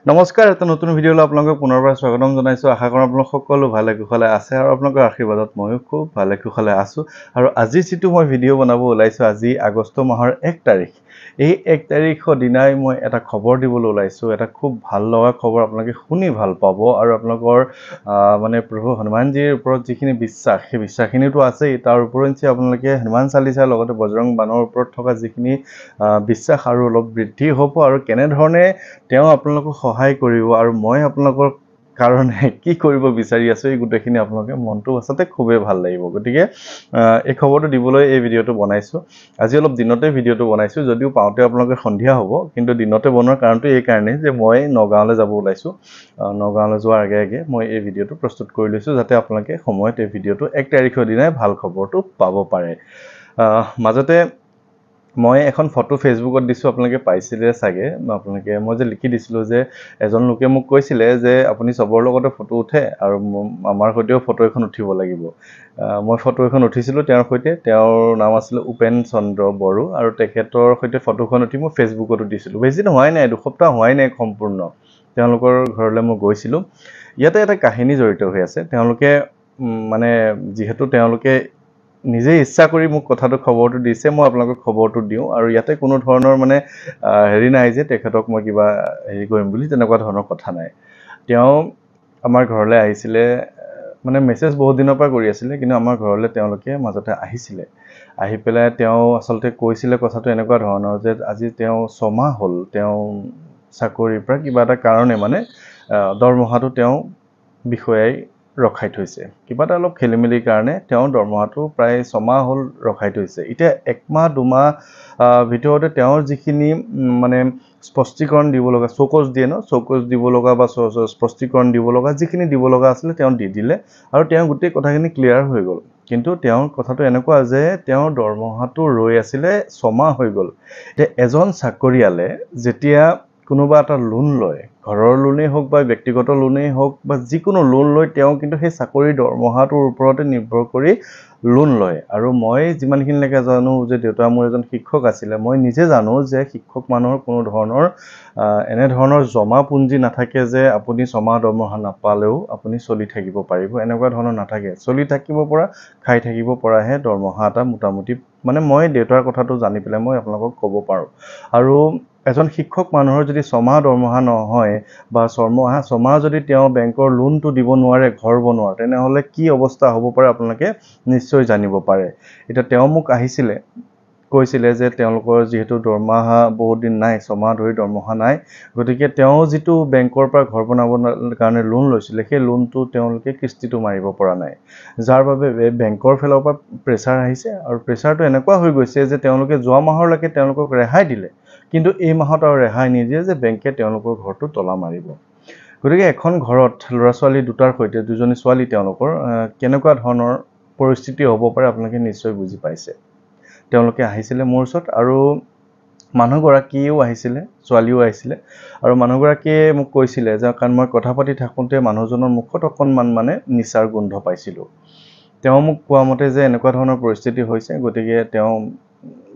নমস্কাৰ, এটা নতুন ভিডিঅ'লৈ আপোনালোকক পুনৰবাৰ স্বাগতম জনাইছোঁ। আশা কৰোঁ আপোনালোক সকলো ভালে কুশলে আছে আৰু আপোনালোকৰ আশীৰ্বাদত ময়ো খুব ভালে কুশলে আছোঁ। আৰু আজি যিটো মই ভিডিঅ' বনাব ওলাইছোঁ, আজি আগষ্ট মাহৰ 1 তাৰিখ। এই 1 তাৰিখৰ দিনাই মই এটা খবৰ দিবলৈ ওলাইছোঁ। এটা খুব ভাল লগা খবৰ, আপোনালোকে শুনি ভাল পাব আৰু আপোনালোকৰ মানে প্ৰভু হনুমানজীৰ ওপৰত যিখিনি বিশ্বাস, সেই বিশ্বাসখিনিতো আছেই। তাৰ ওপৰঞ্চি আপোনালোকে হনুমান চালিচাৰ লগতে বজৰং বানৰ ওপৰত থকা যিখিনি বিশ্বাস আৰু অলপ বৃদ্ধি হ'ব আৰু কেনেধৰণে তেওঁ আপোনালোকক সহায় কৰিব আৰু মই আপোনালোকৰ কাৰণে কি কৰিব বিচাৰি আছোঁ, এই গোটেইখিনি আপোনালোকে মনটো আচলতে খুবেই ভাল লাগিব। গতিকে এই খবৰটো দিবলৈ এই ভিডিঅ'টো বনাইছোঁ। আজি অলপ দিনতে ভিডিঅ'টো বনাইছোঁ, যদিও পাওঁতে আপোনালোকে সন্ধিয়া হ'ব, কিন্তু দিনতে বনোৱাৰ কাৰণটো এই কাৰণেই যে মই নগাঁৱলৈ যাব ওলাইছোঁ। নগাঁৱলৈ যোৱাৰ আগে আগে মই এই ভিডিঅ'টো প্ৰস্তুত কৰি লৈছোঁ, যাতে আপোনালোকে সময়ত এই ভিডিঅ'টো 1 তাৰিখৰ দিনাই ভাল খবৰটো পাব পাৰে। মাজতে মই এখন ফটো ফেচবুকত দিছোঁ, আপোনালোকে পাইছিলে চাগে। মই যে লিখি দিছিলোঁ যে এজন লোকে মোক কৈছিলে যে আপুনি চবৰ লগতে ফটো উঠে আৰু আমাৰ সৈতেও ফটো এখন উঠিব লাগিব। মই ফটো এখন উঠিছিলোঁ তেওঁৰ সৈতে। তেওঁৰ নাম আছিলে উপেন চন্দ্ৰ বড়ো আৰু তেখেতৰ সৈতে ফটোখন উঠি মই ফেচবুকতো দিছিলোঁ। বেছি দিন হোৱাই নাই, দুসপ্তাহ হোৱাই নাই সম্পূৰ্ণ। তেওঁলোকৰ ঘৰলৈ মই গৈছিলোঁ। ইয়াতে এটা কাহিনী জড়িত হৈ আছে। তেওঁলোকে মানে যিহেতু তেওঁলোকে নিজে ইচ্ছা কৰি মোক খবৰটো দিছে, মই আপোনালোকক খবৰটো দিওঁ। আৰু ইয়াতে কোনো ধৰণৰ মানে হেৰি নাই যে তেখেতক মই কিবা হেৰি কৰিম বুলি, তেনেকুৱা ধৰণৰ কথা নাই। তেওঁ আমাৰ ঘৰলৈ আহিছিলে, মানে মেছেজ বহুত দিনৰ পৰা কৰি আছিলে, কিন্তু আমাৰ ঘৰলৈ তেওঁলোকে মাজতে আহিছিলে। আহি পেলাই তেওঁ আচলতে কৈছিলে কথাটো এনেকুৱা ধৰণৰ যে আজি তেওঁ 6 মাহ হ'ল তেওঁ চাকৰিৰ পৰা কিবা এটা কাৰণে মানে দৰমহাটো তেওঁ বিষয়াই ৰখাই থৈছে। কিবা এটা অলপ খেলি মেলিৰ কাৰণে তেওঁ দৰমহাটো প্ৰায় 6 মাহ হ'ল ৰখাই থৈছে। এতিয়া 1 মাহ 2 মাহ ভিতৰতে তেওঁৰ যিখিনি মানে স্পষ্টীকৰণ দিব লগা, চৌকজ দিয়ে ন, চৌকজ দিব লগা বা স্পষ্টীকৰণ দিব লগা যিখিনি দিব লগা আছিলে তেওঁ দি দিলে আৰু তেওঁ গোটেই কথাখিনি ক্লিয়াৰ হৈ গ'ল। কিন্তু তেওঁৰ কথাটো এনেকুৱা যে তেওঁৰ দৰমহাটো ৰৈ আছিলে 6 মাহ হৈ গ'ল। এতিয়া এজন চাকৰিয়ালে যেতিয়া কোনোবা এটা লোন লয়, ঘৰৰ লোনেই হওক বা ব্যক্তিগত লোনেই হওক বা যিকোনো লোন লৈ তেওঁ কিন্তু সেই চাকৰিৰ দৰমহাটোৰ ওপৰতে নিৰ্ভৰ কৰি লোন লয়। আৰু মই যিমানখিনিলৈকে জানো যে দেউতা মোৰ এজন শিক্ষক আছিলে, মই নিজে জানো যে শিক্ষক মানুহৰ কোনো ধৰণৰ এনেধৰণৰ জমা পুঞ্জি নাথাকে যে আপুনি 6 মাহ দৰমহা নাপালেও আপুনি চলি থাকিব পাৰিব, এনেকুৱা ধৰণৰ নাথাকে। চলি থাকিব পৰা, খাই থাকিব পৰাহে দৰমহা এটা মোটামুটি, মানে মই দেউতাৰ কথাটো জানি পেলাই মই আপোনালোকক ক'ব পাৰোঁ। আৰু এজন শিক্ষক মানুহৰ যদি 6 মাহ দৰমহা নহয় বা 6 মাহ যদি তেওঁ বেংকৰ লোনটো দিব নোৱাৰে ঘৰ বনোৱাৰ, তেনেহ'লে কি অৱস্থা হ'ব পাৰে আপোনালোকে নিশ্চয় জানিব পাৰে। এতিয়া তেওঁ মোক আহিছিলে, কৈছিলে যে তেওঁলোকৰ যিহেতু দৰমহা বহুত দিন নাই, 6 মাহ ধৰি দৰমহা নাই, গতিকে তেওঁ যিটো বেংকৰ পৰা ঘৰ বনাবৰ কাৰণে লোন লৈছিলে, সেই লোনটো তেওঁলোকে কিস্তিটো মাৰিব পৰা নাই। যাৰ বাবে বেংকৰ ফালৰ পৰা প্ৰেছাৰ আহিছে আৰু প্ৰেছাৰটো এনেকুৱা হৈ গৈছে যে তেওঁলোকে যোৱা মাহলৈকে তেওঁলোকক ৰেহাই দিলে, কিন্তু এই মাহত আৰু ৰেহাই নিদিয়ে যে বেংকে তেওঁলোকৰ ঘৰটো তলা মাৰিব। গতিকে এখন ঘৰত ল'ৰা ছোৱালী দুটাৰ সৈতে, দুজনী ছোৱালী তেওঁলোকৰ, কেনেকুৱা ধৰণৰ পৰিস্থিতি হ'ব পাৰে আপোনালোকে নিশ্চয় বুজি পাইছে। তেওঁলোকে আহিছিলে মোৰ ওচৰত আৰু মানুহগৰাকীয়েও আহিছিলে, ছোৱালীও আহিছিলে। আৰু মানুহগৰাকীয়ে মোক কৈছিলে যে, কাৰণ মই কথা পাতি থাকোঁতে মানুহজনৰ মুখত অকণমান মানে নিচাৰ গোন্ধ পাইছিলোঁ। তেওঁ মোক কোৱা মতে যে এনেকুৱা ধৰণৰ পৰিস্থিতি হৈছে, গতিকে তেওঁ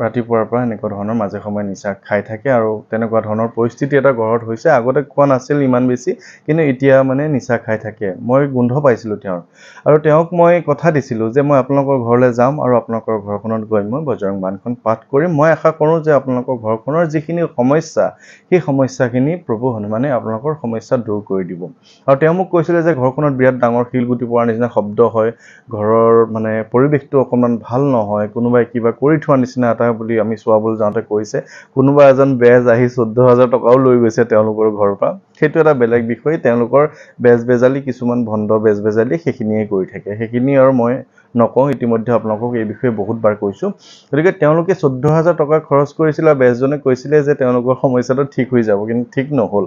ৰাতিপুৱাৰ পৰা এনেকুৱা ধৰণৰ মাজে সময়ে নিচা খাই থাকে আৰু তেনেকুৱা ধৰণৰ পৰিস্থিতি এটা ঘৰত হৈছে। আগতে কোৱা নাছিল ইমান বেছি, কিন্তু এতিয়া মানে নিচা খাই থাকে। মই গোন্ধ পাইছিলোঁ তেওঁৰ। আৰু তেওঁক মই কথা দিছিলোঁ যে মই আপোনালোকৰ ঘৰলৈ যাম আৰু আপোনালোকৰ ঘৰখনত গৈ মই বজৰং বাণখন পাঠ কৰিম। মই আশা কৰোঁ যে আপোনালোকৰ ঘৰখনৰ যিখিনি সমস্যা, সেই সমস্যাখিনি প্ৰভু হনুমানে আপোনালোকৰ সমস্যা দূৰ কৰি দিব। আৰু তেওঁ মোক কৈছিলে যে ঘৰখনত বিৰাট ডাঙৰ শিলগুটি পৰাৰ নিচিনা শব্দ হয়, ঘৰৰ মানে পৰিৱেশটো অকণমান ভাল নহয়, কোনোবাই কিবা কৰি থোৱাৰ নিচিনা এটা বুলি আমি চোৱাবলৈ যাওঁতে কৈছে। কোনোবা এজন বেজ আহি 14,000 টকাও লৈ গৈছে তেওঁলোকৰ ঘৰৰ পৰা। সেইটো এটা বেলেগ বিষয়। তেওঁলোকৰ বেজবেজালি, কিছুমান ভণ্ড বেজবেজালি সেইখিনিয়ে কৰি থাকে। সেইখিনি আৰু মই নকওঁ, ইতিমধ্যে আপোনালোকক এই বিষয়ে বহুতবাৰ কৈছোঁ। গতিকে তেওঁলোকে 14,000 টকা খৰচ কৰিছিল আৰু বেজজনে কৈছিলে যে তেওঁলোকৰ সমস্যাটো ঠিক হৈ যাব, কিন্তু ঠিক নহ'ল।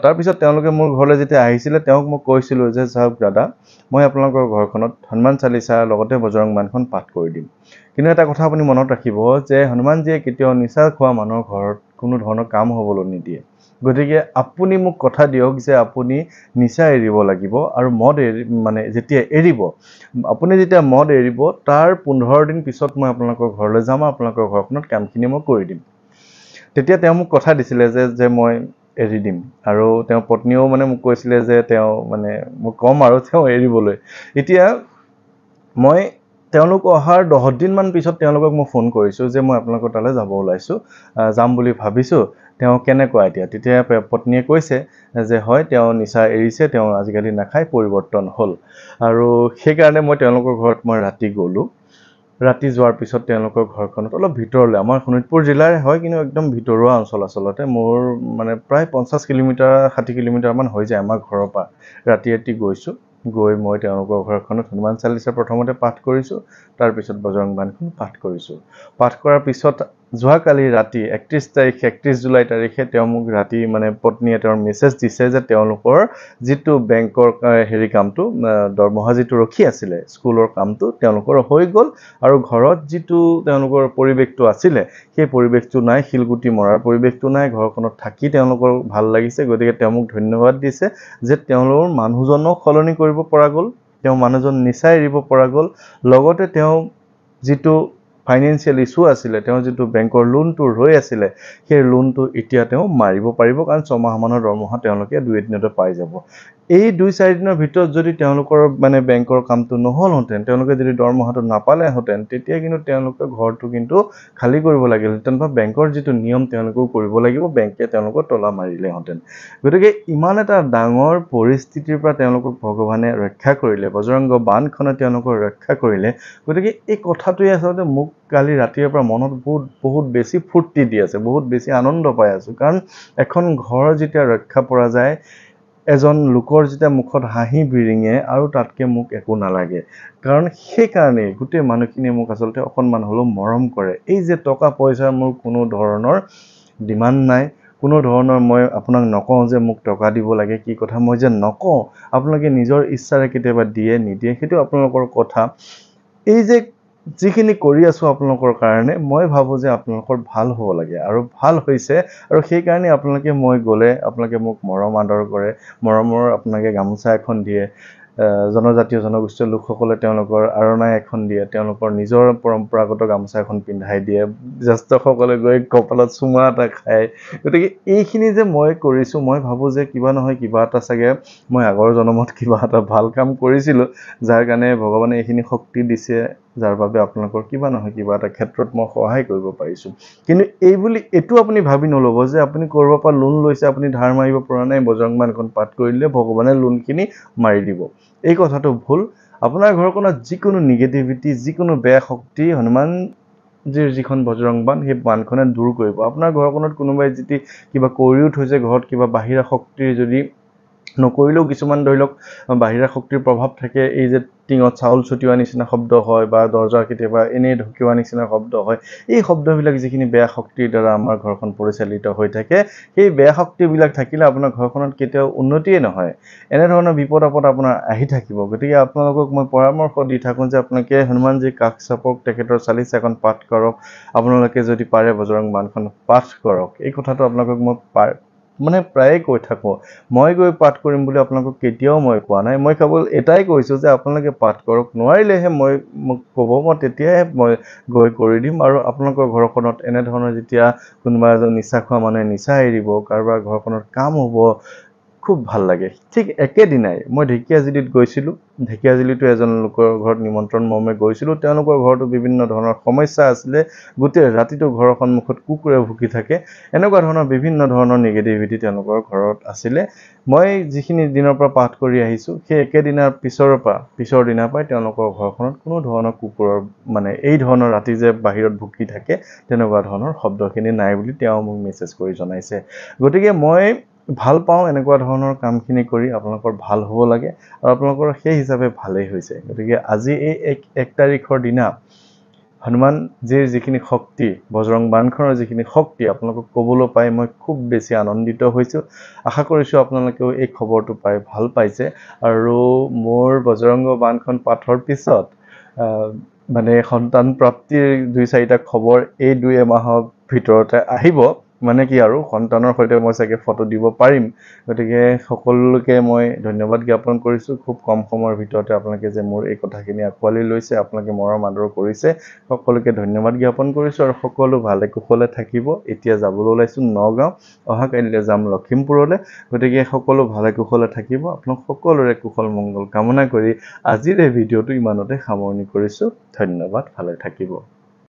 তাৰপিছত তেওঁলোকে মোৰ ঘৰলৈ যেতিয়া আহিছিলে, তেওঁক মই কৈছিলোঁ যে চাওক দাদা, মই আপোনালোকৰ ঘৰখনত হনুমান চালিচাৰ লগতে বজৰং বাণখন পাঠ কৰি দিম। কিন্তু এটা কথা আপুনি মনত ৰাখিব যে হনুমানজীয়ে কেতিয়াও নিচা খোৱা মানুহৰ ঘৰত কোনো ধৰণৰ কাম হ'বলৈ নিদিয়ে। গতিকে আপুনি মোক কথা দিয়ক যে আপুনি নিচা এৰিব লাগিব আৰু মদ মানে যেতিয়া এৰিব, আপুনি যেতিয়া মদ এৰিব তাৰ 15 দিন পিছত মই আপোনালোকৰ ঘৰলৈ যাম আৰু আপোনালোকৰ ঘৰখনত কামখিনি মই কৰি দিম। তেতিয়া তেওঁ মোক কথা দিছিলে যে মই এৰি দিম আৰু তেওঁ পত্নীও মানে মোক কৈছিলে যে তেওঁ মানে মোক কম আৰু তেওঁ এৰিবলৈ এতিয়া মই তেওঁলোক অহাৰ 10 দিনমান পিছত তেওঁলোকক মই ফোন কৰিছোঁ যে মই আপোনালোকৰ তালৈ যাব ওলাইছোঁ যাম বুলি ভাবিছোঁ তেওঁ কেনেকুৱা এতিয়া তেতিয়া পত্নীয়ে কৈছে যে হয় তেওঁ নিচা এৰিছে তেওঁ আজিকালি নাখায় পৰিৱৰ্তন হ'ল আৰু সেইকাৰণে মই তেওঁলোকৰ ঘৰত মই ৰাতি গ'লোঁ ৰাতি যোৱাৰ পিছত তেওঁলোকৰ ঘৰখনত অলপ ভিতৰলৈ আমাৰ শোণিতপুৰ জিলাৰে হয় কিন্তু একদম ভিতৰুৱা অঞ্চল আচলতে মোৰ মানে প্ৰায় 50 কিলোমিটাৰ 60 কিলোমিটাৰমান হৈ যায় আমাৰ ঘৰৰ পৰা ৰাতি গৈছোঁ গৈ মই তেওঁলোকৰ ঘৰখনত হনুমান চালিচা প্ৰথমতে পাঠ কৰিছোঁ তাৰপিছত বজৰং বাণখন পাঠ কৰিছোঁ পাঠ কৰাৰ পিছত যোৱাকালি ৰাতি 31 জুলাই তাৰিখে তেওঁ মোক ৰাতি মানে পত্নীয়ে তেওঁৰ মেছেজ দিছে যে তেওঁলোকৰ যিটো বেংকৰ হেৰি কামটো দৰমহা যিটো ৰখি আছিলে স্কুলৰ কামটো তেওঁলোকৰ হৈ গ'ল আৰু ঘৰত যিটো তেওঁলোকৰ পৰিৱেশটো আছিলে সেই পৰিৱেশটো নাই শিলগুটি মৰাৰ পৰিৱেশটো নাই ঘৰখনত থাকি তেওঁলোকৰ ভাল লাগিছে গতিকে তেওঁ মোক ধন্যবাদ দিছে যে তেওঁলোকৰ মানুহজনক সলনি কৰিব পৰা গ'ল তেওঁ মানুহজন নিচাই এৰিব পৰা গ'ল লগতে তেওঁ যিটো ফাইনেন্সিয়েল ইস্যু আছিলে তেওঁ যিটো বেংকৰ লোনটো ৰৈ আছিলে সেই লোনটো এতিয়া তেওঁ মাৰিব পাৰিব কাৰণ 6 মাহমানৰ দৰমহা তেওঁলোকে 2 দিনতে পাই যাব এই 2-4 দিনৰ ভিতৰত যদি তেওঁলোকৰ মানে বেংকৰ কামটো নহলহেঁতেন তেওঁলোকে যদি দৰমহাটো নাপালেহেঁতেন তেতিয়া কিন্তু তেওঁলোকে ঘৰটো কিন্তু খালী কৰিব লাগিলহেঁতেন বা বেংকৰ যিটো নিয়ম তেওঁলোকেও কৰিব লাগিব বেংকে তেওঁলোকক তলা মাৰিলেহেঁতেন গতিকে ইমান এটা ডাঙৰ পৰিস্থিতিৰ পৰা তেওঁলোকক ভগৱানে ৰক্ষা কৰিলে বজৰংগ বাণখনে তেওঁলোকক ৰক্ষা কৰিলে গতিকে এই কথাটোৱে আচলতে মোক কালি ৰাতিৰ পৰা মনত বহুত বেছি ফূৰ্তি দি আছে বহুত বেছি আনন্দ পাই আছোঁ কাৰণ এখন ঘৰ যেতিয়া ৰক্ষা পৰা যায় এজন লোকৰ যেতিয়া মুখত হাঁহি বিৰিঙে আৰু তাতকৈ মোক একো নালাগে কাৰণ সেইকাৰণে গোটেই মানুহখিনিয়ে মোক আচলতে অকণমান হ'লেও মৰম কৰে এই যে টকা পইচাৰ মোৰ কোনো ধৰণৰ ডিমাণ্ড নাই কোনো ধৰণৰ মই আপোনাক নকওঁ যে মোক টকা দিব লাগে কি কথা মই যে নকওঁ আপোনালোকে নিজৰ ইচ্ছাৰে কেতিয়াবা দিয়ে নিদিয়ে সেইটো আপোনালোকৰ কথা এই যে যিখিনি কৰি আছোঁ আপোনালোকৰ কাৰণে মই ভাবোঁ যে আপোনালোকৰ ভাল হ'ব লাগে আৰু ভাল হৈছে আৰু সেইকাৰণে আপোনালোকে মই গ'লে আপোনালোকে মোক মৰম আদৰ কৰে মৰমৰ আপোনালোকে গামোচা এখন দিয়ে জনজাতীয় জনগোষ্ঠীয় লোকসকলে তেওঁলোকৰ আৰণাই এখন দিয়ে তেওঁলোকৰ নিজৰ পৰম্পৰাগত গামোচা এখন পিন্ধাই দিয়ে জ্যেষ্ঠসকলে গৈ কপালত চুমা এটা খায় গতিকে এইখিনি যে মই কৰিছোঁ মই ভাবোঁ যে কিবা নহয় কিবা এটা চাগে মই আগৰ জন্মত কিবা এটা ভাল কাম কৰিছিলোঁ যাৰ কাৰণে ভগৱানে এইখিনি শক্তি দিছে যাৰ বাবে আপোনালোকৰ কিবা নহয় কিবা এটা ক্ষেত্ৰত মই সহায় কৰিব পাৰিছোঁ কিন্তু এই বুলি এইটো আপুনি ভাবি নল'ব যে আপুনি ক'ৰবাৰ পৰা লোন লৈছে আপুনি ধাৰ মাৰিব পৰা নাই বজৰং বাণখন পাঠ কৰিলে ভগৱানে লোনখিনি মাৰি দিব এই কথাটো ভুল আপোনাৰ ঘৰখনত যিকোনো নিগেটিভিটি যিকোনো বেয়া শক্তি হনুমানজীৰ যিখন বজৰং বাণ সেই বাণখনে দূৰ কৰিব আপোনাৰ ঘৰখনত কোনোবাই যদি কিবা কৰিও থৈছে ঘৰত কিবা বাহিৰা শক্তিৰ যদি নকৰিলেও কিছুমান ধৰি লওক বাহিৰা শক্তিৰ প্ৰভাৱ থাকে এই যে টিঙত চাউল ছটিওৱা নিচিনা শব্দ হয় বা দৰ্জাৰ কেতিয়াবা এনেই ঢকিওৱা নিচিনা শব্দ হয় এই শব্দবিলাক যিখিনি বেয়া শক্তিৰ দ্বাৰা আমাৰ ঘৰখন পৰিচালিত হৈ থাকে সেই বেয়া শক্তিবিলাক থাকিলে আপোনাৰ ঘৰখনত কেতিয়াও উন্নতিয়ে নহয় এনেধৰণৰ বিপদ আপদ আপোনাৰ আহি থাকিব গতিকে আপোনালোকক মই পৰামৰ্শ দি থাকোঁ যে আপোনালোকে হনুমানজী কাষ চাপক তেখেতৰ চালিচাখন পাঠ কৰক আপোনালোকে যদি পাৰে বজৰং বাণখন পাঠ কৰক এই কথাটো আপোনালোকক মই মানে প্ৰায়ে কৈ থাকোঁ মই গৈ পাঠ কৰিম বুলি আপোনালোকক কেতিয়াও মই কোৱা নাই মই কেৱল এটাই কৈছোঁ যে আপোনালোকে পাঠ কৰক নোৱাৰিলেহে মোক ক'ব মই তেতিয়াহে মই গৈ কৰি দিম আৰু আপোনালোকৰ ঘৰখনত এনেধৰণৰ যেতিয়া কোনোবা এজন নিচা খোৱা মানুহে নিচা এৰিব কাৰোবাৰ ঘৰখনত কাম হ'ব খুব ভাল লাগে ঠিক একেদিনাই মই ঢেকীয়াজুলিত গৈছিলোঁ ঢেকীয়াজুলিতো এজন লোকৰ ঘৰত নিমন্ত্ৰণ মৰ্মে গৈছিলোঁ তেওঁলোকৰ ঘৰতো বিভিন্ন ধৰণৰ সমস্যা আছিলে গোটেই ৰাতিটো ঘৰৰ সন্মুখত কুকুৰে ভুকি থাকে এনেকুৱা ধৰণৰ বিভিন্ন ধৰণৰ নিগেটিভিটি তেওঁলোকৰ ঘৰত আছিলে মই যিখিনি দিনৰ পৰা পাঠ কৰি আহিছোঁ সেই একেদিনাৰ পিছৰ দিনাৰ পৰাই তেওঁলোকৰ ঘৰখনত কোনো ধৰণৰ কুকুৰৰ মানে এই ধৰণৰ ৰাতি যে বাহিৰত ভুকি থাকে তেনেকুৱা ধৰণৰ শব্দখিনি নাই বুলি তেওঁ মোক মেছেজ কৰি জনাইছে গতিকে মই ভাল পাওঁ এনেকুৱা ধৰণৰ কামখিনি কৰি আপোনালোকৰ ভাল হ'ব লাগে আৰু আপোনালোকৰ সেই হিচাপে ভালেই হৈছে গতিকে আজি এই 1 তাৰিখৰ দিনা হনুমানজীৰ যিখিনি শক্তি বজৰং বাণখনৰ যিখিনি শক্তি আপোনালোকক ক'বলৈ পাই মই খুব বেছি আনন্দিত হৈছোঁ আশা কৰিছোঁ আপোনালোকেও এই খবৰটো পাই ভাল পাইছে আৰু মোৰ বজৰংগ বাণখন পাঠৰ পিছত মানে সন্তান প্ৰাপ্তিৰ 2-4টা খবৰ এই 2 এমাহৰ ভিতৰতে আহিব মানে কি আৰু সন্তানৰ সৈতে মই চাগে ফটো দিব পাৰিম গতিকে সকলোকে মই ধন্যবাদ জ্ঞাপন কৰিছোঁ খুব কম সময়ৰ ভিতৰতে আপোনালোকে যে মোৰ এই কথাখিনি আঁকোৱালি লৈছে আপোনালোকে মৰম আদৰ কৰিছে সকলোকে ধন্যবাদ জ্ঞাপন কৰিছোঁ আৰু সকলো ভালে কুশলে থাকিব এতিয়া যাবলৈ ওলাইছোঁ নগাঁও অহা কাইলৈ যাম লখিমপুৰলৈ গতিকে সকলো ভালে কুশলে থাকিব আপোনালোক সকলোৰে কুশল মংগল কামনা কৰি আজিৰ এই ভিডিঅ'টো ইমানতে সামৰণি কৰিছোঁ ধন্যবাদ ভালে থাকিব